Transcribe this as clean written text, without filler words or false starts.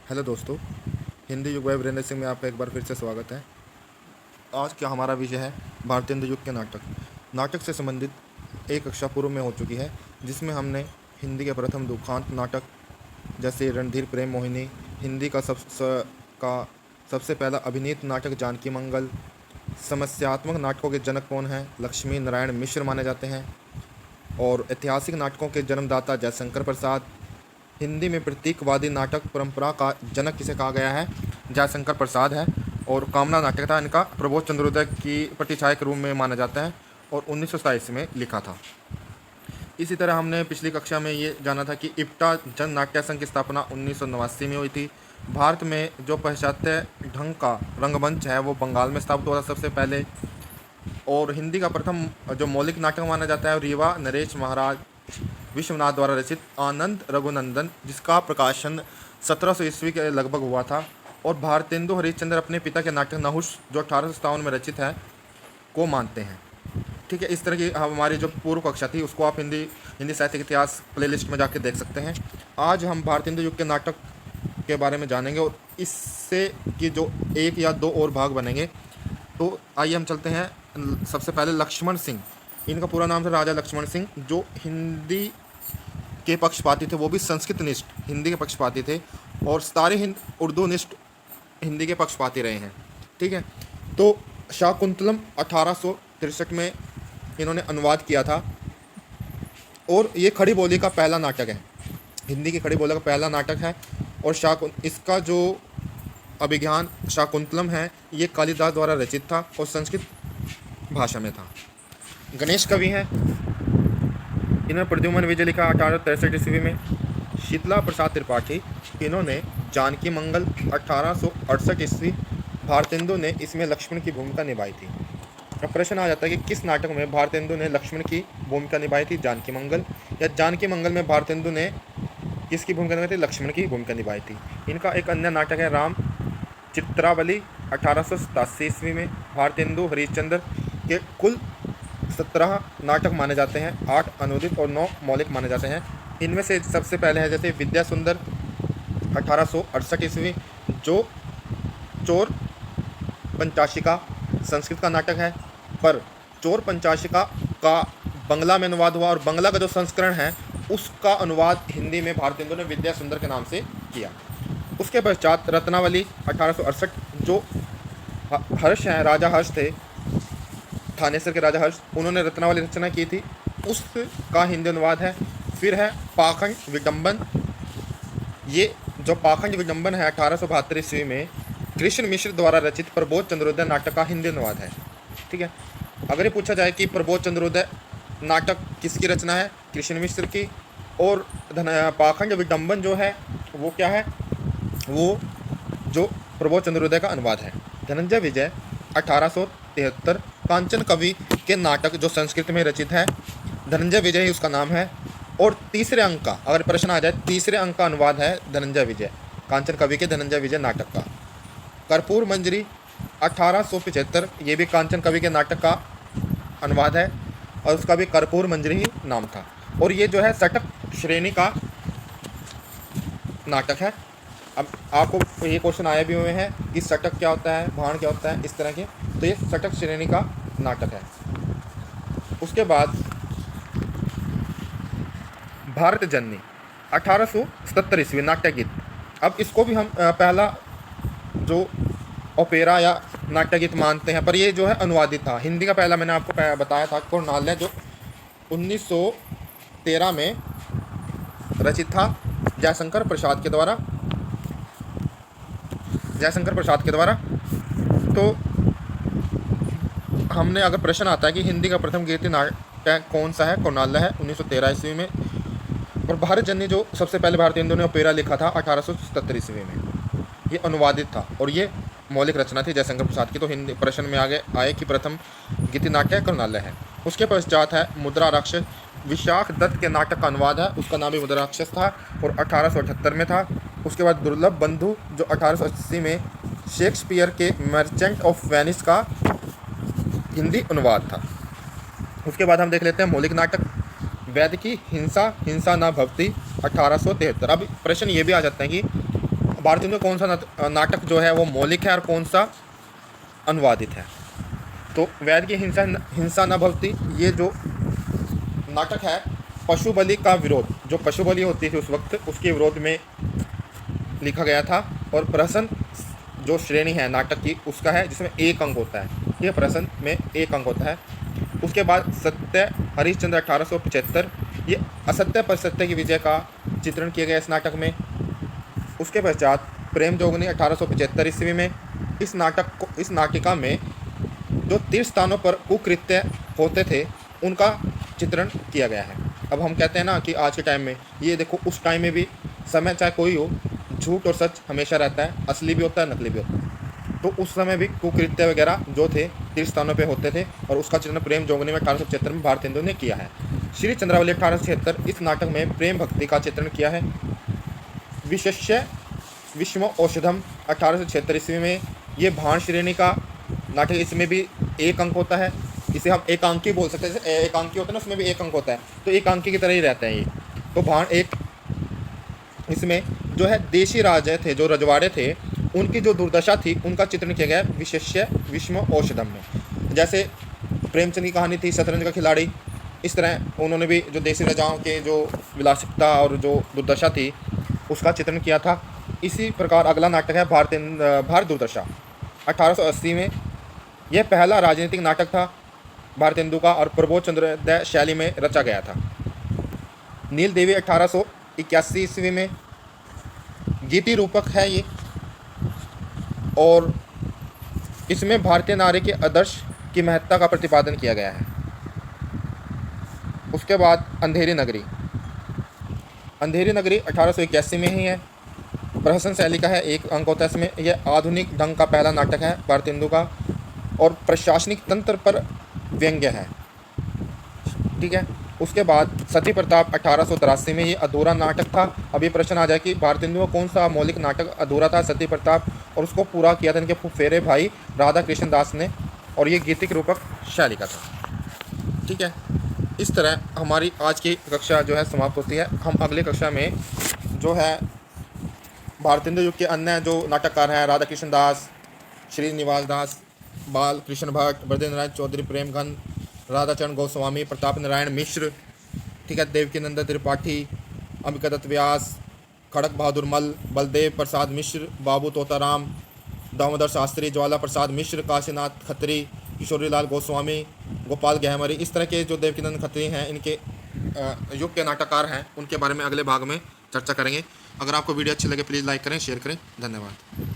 Hello दोस्तों, हिंदी युग web render Singh में आपका एक बार फिर से स्वागत है। आज का हमारा विषय है भारतीय हिंदी युग के नाटक। नाटक से संबंधित एक कक्षा पूर्व में हो चुकी है, जिसमें हमने हिंदी के प्रथम दुखांत नाटक जैसे रणधीर प्रेम मोहिनी, हिंदी का सबसे पहला अभिनीत नाटक जानकी मंगल, समस्यात्मक नाटकों के जनक कौन हैं, लक्ष्मी नारायण मिश्र माने जाते हैं, और ऐतिहासिक नाटकों के जन्मदाता जयशंकर प्रसाद। हिंदी में प्रतीकवादी नाटक परंपरा का जनक किसे कहा गया है, जयशंकर प्रसाद है। और कामना नाटक था इनका, प्रबोध चंद्रोदय की प्रतिछाया के रूप में माना जाता है और 1927 में लिखा था। इसी तरह हमने पिछली कक्षा में ये जाना था कि इप्टा जन नाट्य संघ की स्थापना 1989 में हुई थी। भारत में जो पाश्चात्य ढंग का रंगमंच है वो बंगाल में स्थापित हुआ था सबसे पहले। और हिंदी का प्रथम जो मौलिक नाटक माना जाता है रीवा नरेश महाराज विश्वनाथ द्वारा रचित आनंद रघुनंदन, जिसका प्रकाशन 1700 ईस्वी के लगभग हुआ था। और भारतेंदु हरिश्चंद्र अपने पिता के नाटक नहुष जो 1857 में रचित है को मानते हैं। ठीक है, इस तरह की हमारी जो पूर्व कक्षा थी उसको आप हिंदी साहित्य के इतिहास प्लेलिस्ट में जाके देख सकते हैं। आज हम भारतेंदु युग के नाटक के बारे में जानेंगे और इससे कि जो एक या दो और भाग बनेंगे। तो आइए हम चलते हैं। सबसे पहले लक्ष्मण सिंह, इनका पूरा नाम था राजा लक्ष्मण सिंह, जो हिंदी के पक्षपाती थे, वो भी संस्कृत निष्ठ हिंदी के पक्षपाती थे, और सारे उर्दू निष्ठ हिंदी के पक्षपाती रहे हैं। ठीक है, तो शाकुंतलम 1863 में इन्होंने अनुवाद किया था और ये खड़ी बोली का पहला नाटक है, हिंदी की खड़ी बोली का पहला नाटक है। और इसका जो अभिज्ञान शाकुंतलम है ये कालिदास द्वारा रचित था और संस्कृत भाषा में था। गणेश कवि हैं, इन्होंने प्रद्युमन विजय लिखा 1863 ईस्वी में। शीतला प्रसाद त्रिपाठी, इन्होंने जानकी मंगल 1868 ईस्वी। भारतेंदु ने इसमें लक्ष्मण की भूमिका निभाई थी। अब प्रश्न आ जाता है कि किस नाटक में भारतेंदु ने लक्ष्मण की भूमिका निभाई थी, जानकी मंगल, या जानकी मंगल में भारतेंदु ने किसकी भूमिका निभाई थी, लक्ष्मण की भूमिका निभाई थी। इनका एक अन्य नाटक है राम चित्रावली 1887 ईस्वी में। भारतेंदु हरिश्चंद्र के कुल 17 नाटक माने जाते हैं, 8 अनुदित और 9 मौलिक माने जाते हैं। इनमें से सबसे पहले है जैसे विद्या सुंदर 1868 ईस्वी, जो चोर पंचाशिका संस्कृत का नाटक है, पर चोर पंचाशिका का बंगला में अनुवाद हुआ और बंगला का जो संस्करण है उसका अनुवाद हिंदी में भारतेंदु ने विद्या सुंदर के नाम से किया। उसके पश्चात रत्नावली 1868, जो हर्ष हैं, राजा हर्ष थे, थानेसर के राजा हर्ष, उन्होंने रत्नावली रचना की थी, उसका हिंदी अनुवाद है। फिर है पाखंड विडंबन, ये जो पाखंड विडंबन है 1872 ईस्वी में कृष्ण मिश्र द्वारा रचित प्रबोध चंद्रोदय नाटक का हिंदी अनुवाद है। ठीक है, अगर ये पूछा जाए कि प्रबोध चंद्रोदय नाटक किसकी रचना है, कृष्ण मिश्र की, और पाखंड विडंबन जो है वो क्या है, वो जो प्रबोध चंद्रोदय का अनुवाद है। धनंजय विजय 1873, कांचन कवि के नाटक जो संस्कृत में रचित है, धनंजय विजय ही उसका नाम है। और तीसरे अंक का अगर प्रश्न आ जाए, तीसरे अंक का अनुवाद है धनंजय विजय, कांचन कवि के धनंजय विजय नाटक का। कर्पूर मंजरी 1875, ये भी कांचन कवि के नाटक का अनुवाद है और उसका भी कर्पूर मंजरी ही नाम था। और ये जो है षटक श्रेणी का नाटक है। अब आपको ये क्वेश्चन आए भी हुए हैं कि षटक क्या होता है, भाण क्या होता है, इस तरह के, तो ये षटक श्रेणी का नाटक है। उसके बाद भारत जननी 1877 ईस्वी नाट्य गीत। अब इसको भी हम पहला जो ओपेरा या नाट्य गीत मानते हैं, पर ये जो है अनुवादित था। हिंदी का पहला मैंने आपको बताया था कुरनालय, जो 1913 में रचित था जयशंकर प्रसाद के द्वारा, तो हमने अगर प्रश्न आता है कि हिंदी का प्रथम कीर्ति नाट्य कौन सा है, कुरनालय है 1913 ईस्वी में। और भारत जननी जो सबसे पहले भारतेंदु ने ओपेरा लिखा था 1877 ईस्वी में, ये अनुवादित था और ये मौलिक रचना थी जयशंकर प्रसाद की। तो हिंदी प्रश्न में आगे आए कि प्रथम गीति नाट्य कुरनालय है। उसके पश्चात है मुद्रा राक्षस, विशाख दत्त के नाटक का अनुवाद है, उसका नाम भी मुद्रा राक्षस था और 1878 में था। उसके बाद दुर्लभ बंधु जो 1880 में शेक्सपियर के मर्चेंट ऑफ वेनिस का हिंदी अनुवाद था। उसके बाद हम देख लेते हैं मौलिक नाटक वैद्य की हिंसा हिंसा न भवती 1873। अब प्रश्न ये भी आ जाता है कि भारतेंदु कौन सा नाटक जो है वो मौलिक है और कौन सा अनुवादित है। तो वैद की हिंसा हिंसा न भवती, ये जो नाटक है पशु बलि का विरोध, जो पशु बलि होती थी उस वक्त, उसके विरोध में लिखा गया था। और प्रहसन जो श्रेणी है नाटक की उसका है, जिसमें एक अंक होता है, ये प्रहसन में एक अंक होता है। उसके बाद सत्य हरिश्चंद्र 1875, ये असत्य पर सत्य की विजय का चित्रण किया गया इस नाटक में। उसके पश्चात प्रेम जोगनी 1875 ईस्वी में इस नाटिका में जो तीर्थ स्थानों पर कुकृत्य होते थे उनका चित्रण किया गया है। अब हम कहते हैं ना कि आज के टाइम में, ये देखो उस टाइम में भी समय चाहे कोई हो, झूठ और सच हमेशा रहता है, असली भी होता है नकली भी होता है। तो उस समय भी कुकृत्य वगैरह जो थे तीर्थ स्थानों पे होते थे, और उसका चित्रण प्रेम जोगनी में 1875 में भारतेंदु ने किया है। श्री चंद्रावली 1876, इस नाटक में प्रेम भक्ति का चित्रण किया है। विशेष्य विषम औषधम 1876 ईस्वी में, ये भाण श्रेणी का नाटक, इसमें भी एक अंक होता है। इसे हम एकांकी बोल सकते हैं, जैसे एकांकी होता है ना, उसमें भी एक अंक होता है, तो एकांकी की तरह ही रहता है ये। तो भाण एक, इसमें जो है देशी राजे थे, जो रजवाड़े थे, उनकी जो दुर्दशा थी उनका चित्रण किया गया विशेष्य विषम औषधम में। जैसे प्रेमचंद की कहानी थी शतरंज का खिलाड़ी, इस तरह उन्होंने भी जो देसी राजाओं के जो विलासिता और जो दुर्दशा थी उसका चित्रण किया था। इसी प्रकार अगला नाटक है भारत दुर्दशा 1880 में। यह पहला राजनीतिक नाटक था भारतेंदु का और प्रबोध चंद्रोदय शैली में रचा गया था। नील देवी 1881 ईस्वी में, गीति रूपक है ये, और इसमें भारतीय नारी के आदर्श की महत्ता का प्रतिपादन किया गया है। उसके बाद अंधेरी नगरी 1881 में ही है। प्रहसन शैली का है, एक अंक होता है इसमें। यह आधुनिक ढंग का पहला नाटक है भारतेंदु का, और प्रशासनिक तंत्र पर व्यंग्य है। ठीक है। उसके बाद सती प्रताप 1883 में, ये अधूरा नाटक था। अभी प्रश्न आ जाए कि भारतेंदु का कौन सा मौलिक नाटक अधूरा था, सती प्रताप, और उसको पूरा किया था इनके फुफेरे भाई राधा कृष्ण दास ने, और ये गीतिक रूपक शैली का था। ठीक है। इस तरह हमारी आज की कक्षा जो है समाप्त होती है। हम अगली कक्षा में जो है भारतेंदु युग के अन्य जो नाटककार हैं, राधा कृष्ण दास, श्रीनिवास दास, बाल कृष्ण भट्ट, बृजेंद्र नारायण चौधरी, प्रेमगन, राधाचरण गोस्वामी, प्रताप नारायण मिश्र, ठीक है, देवकीनंदन त्रिपाठी, अंबिका दत्त व्यास, खड़क बहादुर मल, बलदेव प्रसाद मिश्र, बाबू तोताराम, दामोदर शास्त्री, ज्वाला प्रसाद मिश्र, काशीनाथ खत्री, किशोरीलाल गोस्वामी, गोपाल गहमरी, इस तरह के जो देवकीनंदन खत्री हैं, इनके युग के नाटककार हैं, उनके बारे में अगले भाग में चर्चा करेंगे। अगर आपको वीडियो अच्छी लगे प्लीज़ लाइक करें, शेयर करें। धन्यवाद।